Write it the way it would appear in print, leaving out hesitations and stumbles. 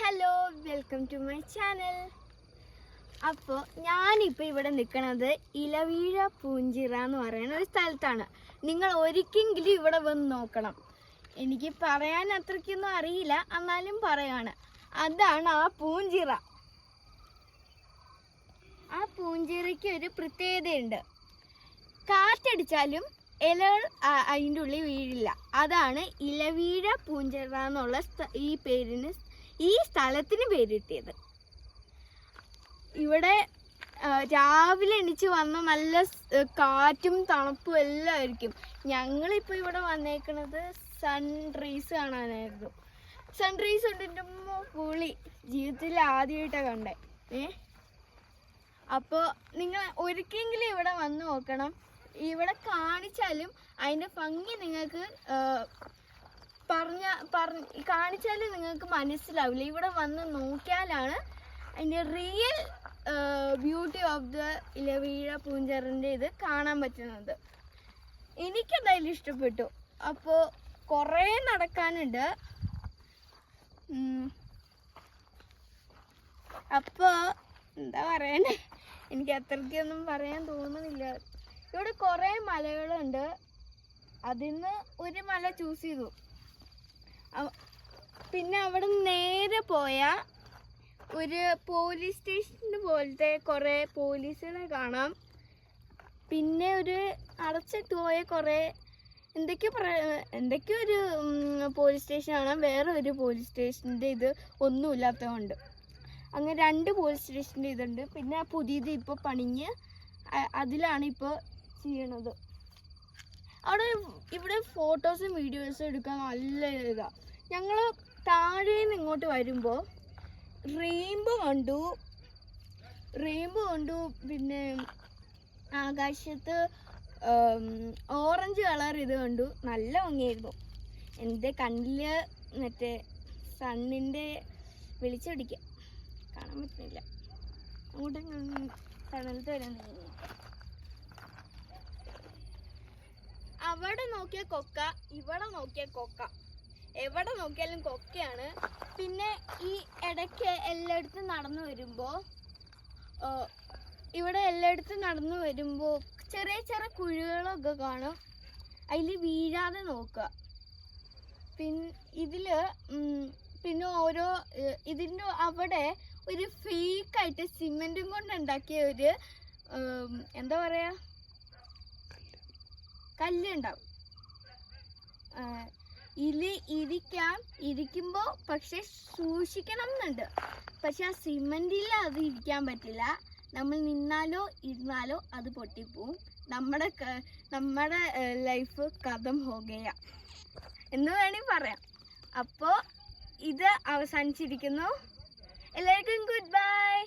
Hello, welcome to my channel. അപ്പോൾ ഞാനിപ്പോൾ ഇവിടെ നിൽക്കുന്നത് ഇലവീഴ പൂഞ്ചിറ എന്ന് പറയുന്ന ഒരു സ്ഥലത്താണ്. നിങ്ങൾ ഒരിക്കലെങ്കിലും ഇവിടെ വന്ന് നോക്കണം. എനിക്ക് പറയാൻ അത്രയ്ക്കൊന്നും അറിയില്ല, എന്നാലും പറയാണ്. അതാണ് ആ പൂഞ്ചിറ. ആ പൂഞ്ചിറയ്ക്ക് ഒരു പ്രത്യേകതയുണ്ട്. കാറ്റടിച്ചാലും ഇലകൾ അതിൻ്റെ ഉള്ളിൽ വീഴില്ല. അതാണ് ഇലവീഴ പൂഞ്ചിറ എന്നുള്ള ഈ സ്ഥലത്തിന് പേരിട്ടിയത്. ഇവിടെ രാവിലെ എണീച്ച് വന്ന നല്ല കാറ്റും തണുപ്പും എല്ലാം ആയിരിക്കും. ഞങ്ങളിപ്പോൾ ഇവിടെ വന്നേക്കുന്നത് സൺറൈസ് കാണാനായിരുന്നു. സൺറൈസ് ഉണ്ടിൻ്റെ പുളി ജീവിതത്തിൽ ആദ്യമായിട്ടാണ് കണ്ടേ. അപ്പോൾ നിങ്ങൾ ഒരിക്കലെങ്കിലും ഇവിടെ വന്ന് നോക്കണം. ഇവിടെ കാണിച്ചാലും അതിൻ്റെ ഭംഗി നിങ്ങൾക്ക് കാണിച്ചാലും നിങ്ങൾക്ക് മനസ്സിലാവില്ല. ഇവിടെ വന്ന് നോക്കിയാലാണ് അതിൻ്റെ റിയൽ ബ്യൂട്ടി ഓഫ് ദ ഇലവീഴ പൂഞ്ചിറൻ്റെ ഇത് കാണാൻ പറ്റുന്നത്. എനിക്കെന്തായാലും ഇഷ്ടപ്പെട്ടു. അപ്പോൾ കുറേ നടക്കാനുണ്ട്. അപ്പോൾ എന്താ പറയണേ, എനിക്ക് അത്രയ്ക്കൊന്നും പറയാൻ തോന്നുന്നില്ല. ഇവിടെ കുറേ മലകളുണ്ട്. അതിന്ന് ഒരു മല ചൂസ് ചെയ്തു. പിന്നെ അവിടെ നേരെ പോയാൽ ഒരു പോലീസ് സ്റ്റേഷൻ പോലത്തെ കുറേ പോലീസുകളെ കാണാം. പിന്നെ ഒരു അടച്ചിട്ട് പോയ കുറേ എന്തൊക്കെയോ ഒരു പോലീസ് സ്റ്റേഷനാണ്. വേറെ ഒരു പോലീസ് സ്റ്റേഷൻ്റെ ഇത് ഒന്നുമില്ലാത്തതുകൊണ്ട് അങ്ങനെ 2 പോലീസ് സ്റ്റേഷൻ്റെ ഇതുണ്ട്. പിന്നെ പുതിയത് ഇപ്പോൾ പണിഞ്ഞ് അതിലാണ് ഇപ്പോൾ ചെയ്യണത്. ഇവിടെ ഫോട്ടോസും വീഡിയോസും എടുക്കാൻ നല്ല ഇതാണ്. ഞങ്ങൾ താഴെ നിന്ന് ഇങ്ങോട്ട് വരുമ്പോൾ റെയിൻബോ കണ്ടു. പിന്നെ ആകാശത്ത് ഓറഞ്ച് കളർ ഇത് കണ്ടു. നല്ല ഭംഗിയായിരുന്നു. എൻ്റെ കണ്ണിൽ മറ്റേ സണ്ണിൻ്റെ വെളിച്ചടിക്കാം കാണാൻ പറ്റുന്നില്ല. അങ്ങോട്ട് തണലത്ത് വരാൻ തോന്നുന്നു. അവിടെ നോക്കിയ കൊക്ക, ഇവിടെ നോക്കിയ കൊക്ക, എവിടെ നോക്കിയാലും കൊക്കയാണ്. പിന്നെ ഈ ഇടയ്ക്ക് എല്ലായിടത്തും നടന്നു വരുമ്പോൾ ചെറിയ ചെറിയ കുഴികളൊക്കെ കാണും. അതിൽ വീഴാതെ നോക്കുക. പിന്നെ ഓരോ ഇതിൻ്റെ അവിടെ ഒരു ഫേക്കായിട്ട് സിമെൻറ്റും കൊണ്ടുണ്ടാക്കിയ ഒരു എന്താ പറയുക കല്ലുണ്ടാവും. ഇരിക്കുമ്പോൾ പക്ഷെ സൂക്ഷിക്കണം എന്നുണ്ട്. പക്ഷെ ആ സിമെന്റിൽ അത് ഇരിക്കാൻ പറ്റില്ല. നമ്മൾ നിന്നാലോ ഇരുന്നാലോ അത് പൊട്ടിപ്പോവും. നമ്മുടെ ലൈഫ് കഥം ഹോഗയ എന്ന് വേണമെങ്കിൽ പറയാം. അപ്പോൾ ഇത് അവസാനിച്ചിരിക്കുന്നു. എല്ലാവർക്കും ഗുഡ് ബൈ.